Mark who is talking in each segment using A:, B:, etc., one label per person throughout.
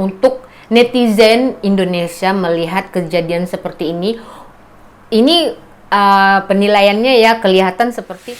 A: untuk netizen Indonesia melihat kejadian seperti ini. Ini penilaiannya ya kelihatan seperti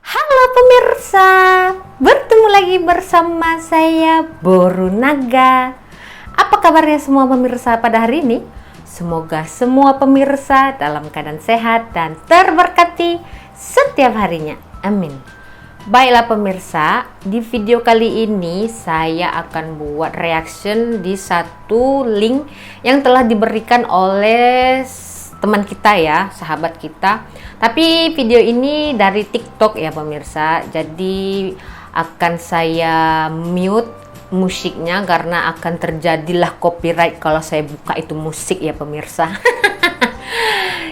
A: halo pemirsa, bertemu lagi bersama saya Boru Naga. Apa kabarnya semua pemirsa pada hari ini? Semoga semua pemirsa dalam keadaan sehat dan terberkati setiap harinya. Amin. Baiklah pemirsa, di video kali ini saya akan buat reaction di satu link yang telah diberikan oleh teman kita ya, sahabat kita. Tapi video ini dari TikTok ya pemirsa. Jadi akan saya mute musiknya karena akan terjadilah copyright kalau saya buka itu musik ya pemirsa.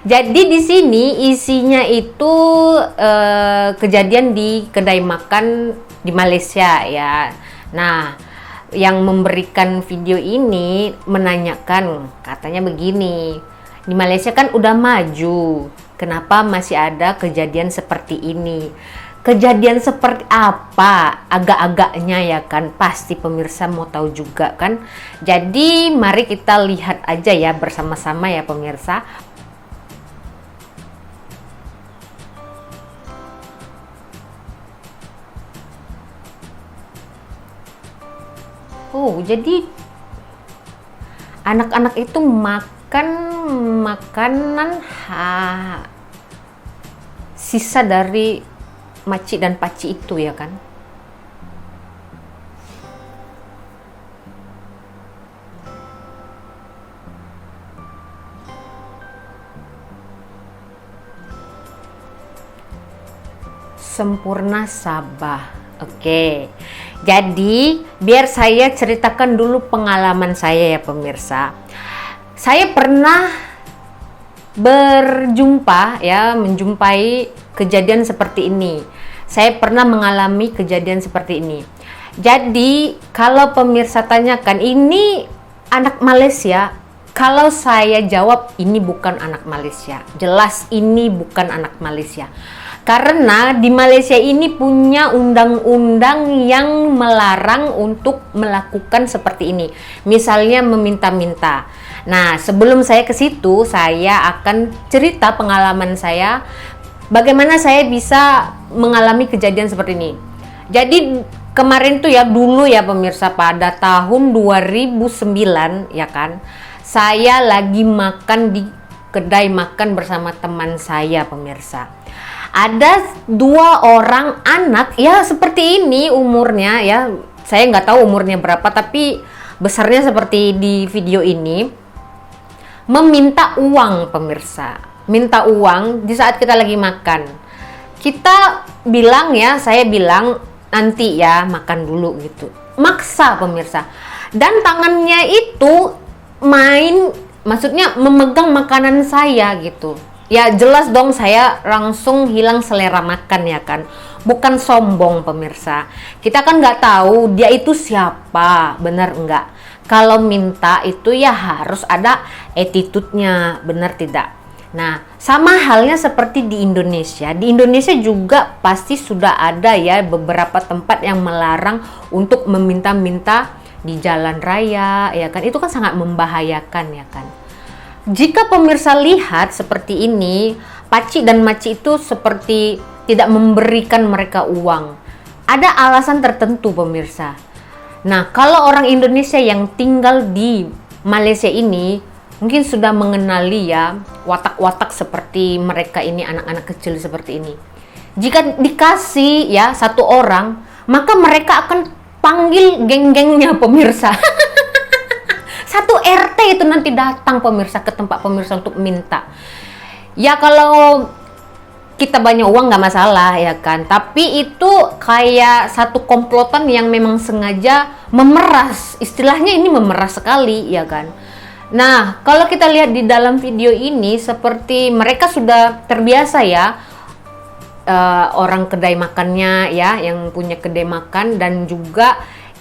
A: Jadi di sini isinya itu kejadian di kedai makan di Malaysia ya. Nah, yang memberikan video ini menanyakan, katanya begini, di Malaysia kan udah maju, kenapa masih ada kejadian seperti ini? Kejadian seperti apa agak-agaknya ya kan, pasti pemirsa mau tahu juga kan. Jadi mari kita lihat aja ya bersama-sama ya pemirsa. Oh, jadi anak-anak itu makan makanan sisa dari makcik dan pakcik itu ya kan. Sempurna Sabah. Oke. Jadi, biar saya ceritakan dulu pengalaman saya ya pemirsa. Saya pernah menjumpai kejadian seperti ini. Saya pernah mengalami kejadian seperti ini. Jadi, kalau pemirsa tanyakan ini anak Malaysia, kalau saya jawab ini bukan anak Malaysia. Jelas ini bukan anak Malaysia. Karena di Malaysia ini punya undang-undang yang melarang untuk melakukan seperti ini. Misalnya meminta-minta. Nah, sebelum saya ke situ, saya akan cerita pengalaman saya bagaimana saya bisa mengalami kejadian seperti ini. Jadi kemarin tuh ya, dulu ya pemirsa, pada tahun 2009 ya kan, saya lagi makan di kedai makan bersama teman saya pemirsa. Ada 2 orang anak ya seperti ini umurnya ya, saya nggak tahu umurnya berapa tapi besarnya seperti di video ini, meminta uang pemirsa. Minta uang di saat kita lagi makan. Kita bilang ya, saya bilang nanti ya makan dulu gitu. Maksa pemirsa. Dan tangannya itu maksudnya memegang makanan saya gitu. Ya jelas dong saya langsung hilang selera makan ya kan. Bukan sombong pemirsa. Kita kan nggak tahu dia itu siapa, benar nggak? Kalau minta itu ya harus ada attitude-nya, benar tidak? Nah, sama halnya seperti di Indonesia. Di Indonesia juga pasti sudah ada ya beberapa tempat yang melarang untuk meminta-minta di jalan raya, ya kan? Itu kan sangat membahayakan, ya kan? Jika pemirsa lihat seperti ini, pakcik dan makcik itu seperti tidak memberikan mereka uang. Ada alasan tertentu, pemirsa. Nah, kalau orang Indonesia yang tinggal di Malaysia ini mungkin sudah mengenali ya watak-watak seperti mereka ini, anak-anak kecil seperti ini. Jika dikasih ya 1 orang, maka mereka akan panggil geng-gengnya pemirsa. 1 RT itu nanti datang pemirsa ke tempat pemirsa untuk minta. Ya kalau kita banyak uang nggak masalah ya kan, tapi itu kayak satu komplotan yang memang sengaja memeras. Istilahnya ini memeras sekali ya kan. Nah, kalau kita lihat di dalam video ini seperti mereka sudah terbiasa ya, orang kedai makannya ya, yang punya kedai makan dan juga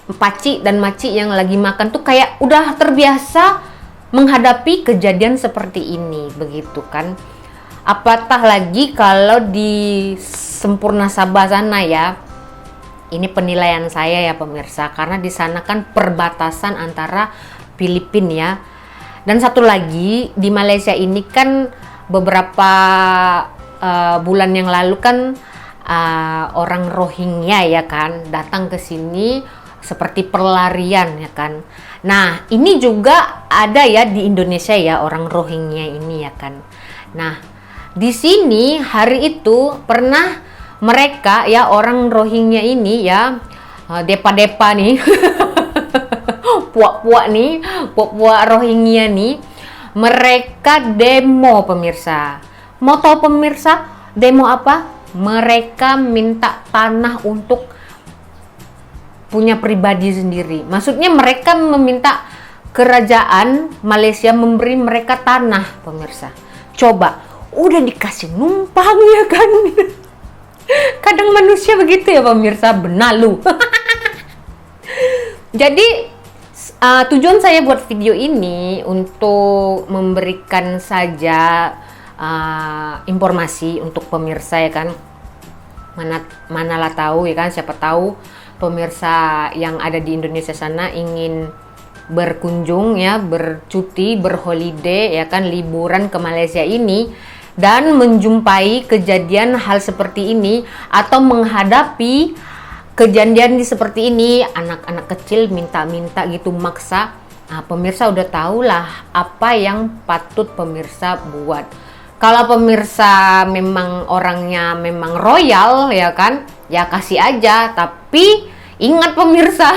A: paci dan maci yang lagi makan tuh kayak udah terbiasa menghadapi kejadian seperti ini, begitu kan. Apatah lagi kalau di Sempurna Sabah sana ya. Ini penilaian saya ya pemirsa, karena di sana kan perbatasan antara Filipina ya. Dan satu lagi di Malaysia ini kan beberapa bulan yang lalu kan orang Rohingya ya kan datang ke sini seperti pelarian ya kan. Nah, ini juga ada ya di Indonesia ya orang Rohingya ini ya kan. Nah, di sini hari itu pernah mereka ya orang Rohingya ini ya depa-depa nih puak-puak nih, puak-puak Rohingya nih, mereka demo pemirsa. Mau tahu pemirsa demo apa? Mereka minta tanah untuk punya pribadi sendiri. Maksudnya mereka meminta kerajaan Malaysia memberi mereka tanah, pemirsa. Coba, udah dikasih numpang ya kan? Kadang manusia begitu ya pemirsa, benalu. Jadi tujuan saya buat video ini untuk memberikan saja informasi untuk pemirsa ya kan. Manalah tahu ya kan, siapa tahu pemirsa yang ada di Indonesia sana ingin berkunjung ya, bercuti, berholiday ya kan, liburan ke Malaysia ini dan menjumpai kejadian hal seperti ini atau menghadapi kejadian seperti ini, anak-anak kecil minta-minta gitu maksa. Nah, pemirsa udah tahulah apa yang patut pemirsa buat. Kalau pemirsa memang orangnya memang royal ya kan, ya kasih aja. Tapi ingat pemirsa,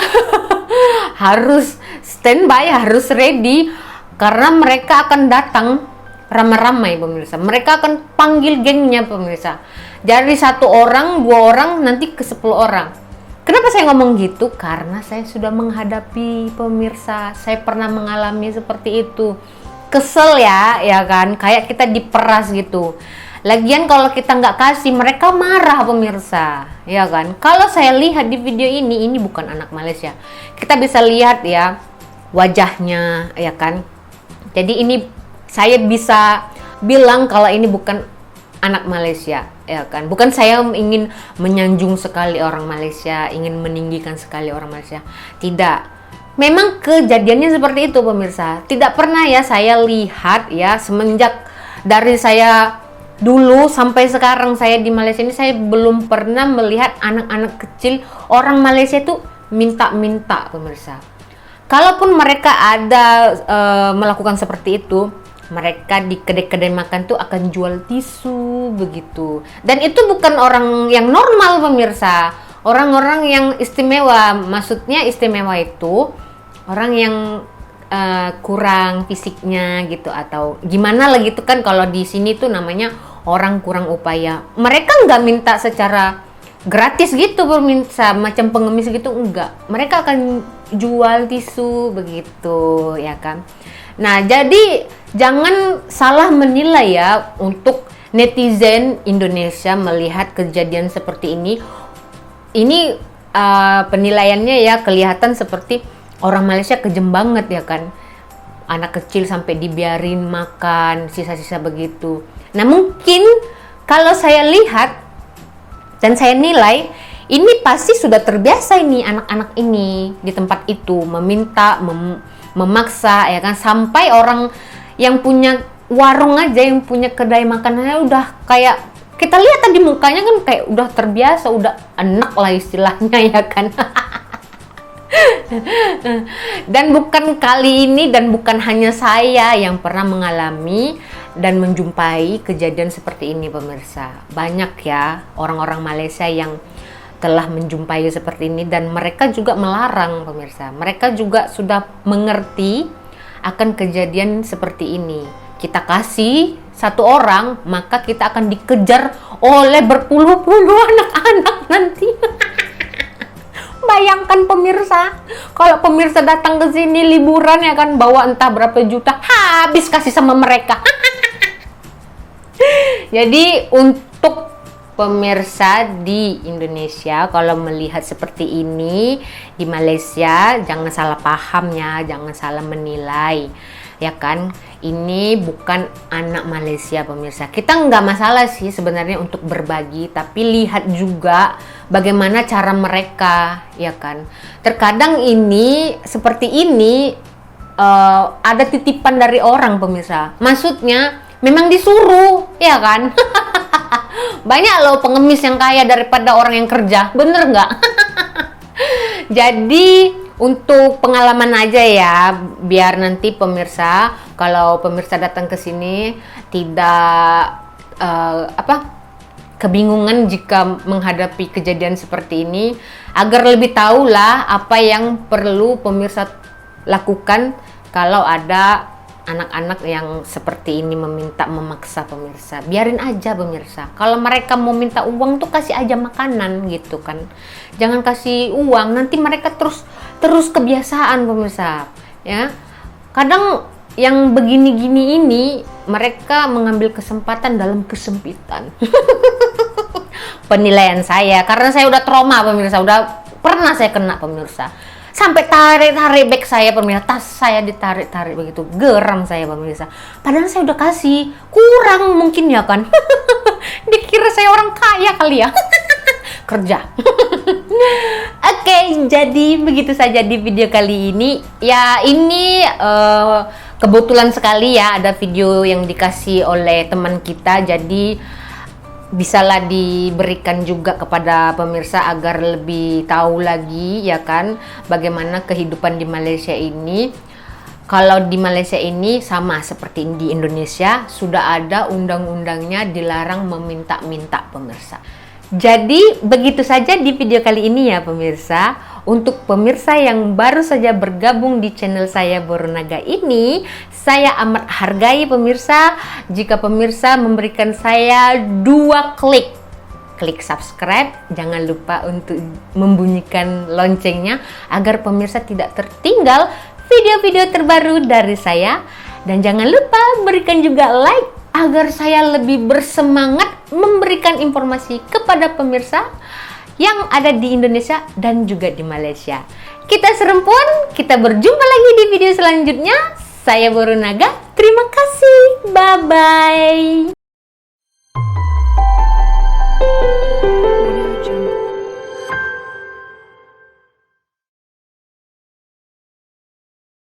A: harus standby, harus ready. Karena mereka akan datang ramai-ramai pemirsa. Mereka akan panggil gengnya pemirsa. Dari 1 orang, 2 orang, nanti ke 10 orang. Kenapa saya ngomong gitu? Karena saya sudah menghadapi pemirsa. Saya pernah mengalami seperti itu. Kesel ya kan, kayak kita diperas gitu. Lagian kalau kita nggak kasih, mereka marah pemirsa, ya kan. Kalau saya lihat di video ini bukan anak Malaysia. Kita bisa lihat ya wajahnya, ya kan. Jadi ini saya bisa bilang kalau ini bukan anak Malaysia, ya kan. Bukan saya ingin menyanjung sekali orang Malaysia, ingin meninggikan sekali orang Malaysia. Tidak. Memang kejadiannya seperti itu pemirsa. Tidak pernah ya saya lihat ya semenjak dari saya dulu sampai sekarang saya di Malaysia ini, saya belum pernah melihat anak-anak kecil orang Malaysia itu minta-minta pemirsa. Kalaupun mereka ada melakukan seperti itu, mereka di kedai-kedai makan tuh akan jual tisu begitu. Dan itu bukan orang yang normal pemirsa. Orang-orang yang istimewa. Maksudnya istimewa itu orang yang kurang fisiknya gitu, atau gimana lah gitu kan. Kalau di sini tuh namanya orang kurang upaya. Mereka nggak minta secara gratis gitu pemirsa, macam pengemis gitu, enggak. Mereka akan jual tisu begitu ya kan. Nah, jadi jangan salah menilai ya untuk netizen Indonesia melihat kejadian seperti ini. Ini penilaiannya ya kelihatan seperti orang Malaysia kejam banget ya kan. Anak kecil sampai dibiarin makan sisa-sisa begitu. Nah, mungkin kalau saya lihat dan saya nilai, ini pasti sudah terbiasa ini anak-anak ini di tempat itu meminta, memaksa ya kan, sampai orang yang punya warung aja, yang punya kedai makanannya udah kayak kita lihat tadi mukanya kan kayak udah terbiasa, udah enak lah istilahnya ya kan. Dan bukan kali ini dan bukan hanya saya yang pernah mengalami dan menjumpai kejadian seperti ini pemirsa. Banyak ya orang-orang Malaysia yang telah menjumpai seperti ini dan mereka juga melarang pemirsa. Mereka juga sudah mengerti akan kejadian seperti ini. Kita kasih 1 orang, maka kita akan dikejar oleh berpuluh-puluh anak-anak nanti. Bayangkan pemirsa, kalau pemirsa datang ke sini liburan ya kan, bawa entah berapa juta, habis kasih sama mereka. Jadi untuk pemirsa di Indonesia kalau melihat seperti ini di Malaysia, jangan salah paham ya, jangan salah menilai ya kan. Ini bukan anak Malaysia pemirsa. Kita nggak masalah sih sebenarnya untuk berbagi, tapi lihat juga bagaimana cara mereka ya kan. Terkadang ini seperti ini ada titipan dari orang pemirsa, maksudnya memang disuruh ya kan. Banyak loh pengemis yang kaya daripada orang yang kerja, bener nggak? Jadi untuk pengalaman aja ya, biar nanti pemirsa kalau pemirsa datang ke sini tidak kebingungan jika menghadapi kejadian seperti ini, agar lebih tahu lah apa yang perlu pemirsa lakukan kalau ada anak-anak yang seperti ini memaksa pemirsa. Biarin aja pemirsa. Kalau mereka mau minta uang tuh kasih aja makanan gitu kan. Jangan kasih uang, nanti mereka terus kebiasaan pemirsa. Ya. Kadang yang begini-gini ini mereka mengambil kesempatan dalam kesempitan. Penilaian saya, karena saya udah trauma pemirsa, udah pernah saya kena pemirsa. Sampai tarik bag saya pemirsa, tas saya ditarik begitu, geram saya pemirsa. Padahal saya udah kasih, kurang mungkin ya kan. Dikira saya orang kaya kali ya. Kerja. Oke, jadi begitu saja di video kali ini. Ya ini kebetulan sekali ya ada video yang dikasih oleh teman kita, jadi bisalah diberikan juga kepada pemirsa agar lebih tahu lagi ya kan bagaimana kehidupan di Malaysia ini. Kalau di Malaysia ini sama seperti di Indonesia, sudah ada undang-undangnya dilarang meminta-minta pemirsa. Jadi begitu saja di video kali ini ya pemirsa. Untuk pemirsa yang baru saja bergabung di channel saya Borunaga ini, saya amat hargai pemirsa jika pemirsa memberikan saya 2 klik subscribe. Jangan lupa untuk membunyikan loncengnya agar pemirsa tidak tertinggal video-video terbaru dari saya. Dan jangan lupa berikan juga like agar saya lebih bersemangat memberikan informasi kepada pemirsa yang ada di Indonesia dan juga di Malaysia. Kita serempun, kita berjumpa lagi di video selanjutnya. Saya Borunaga, terima kasih, bye-bye.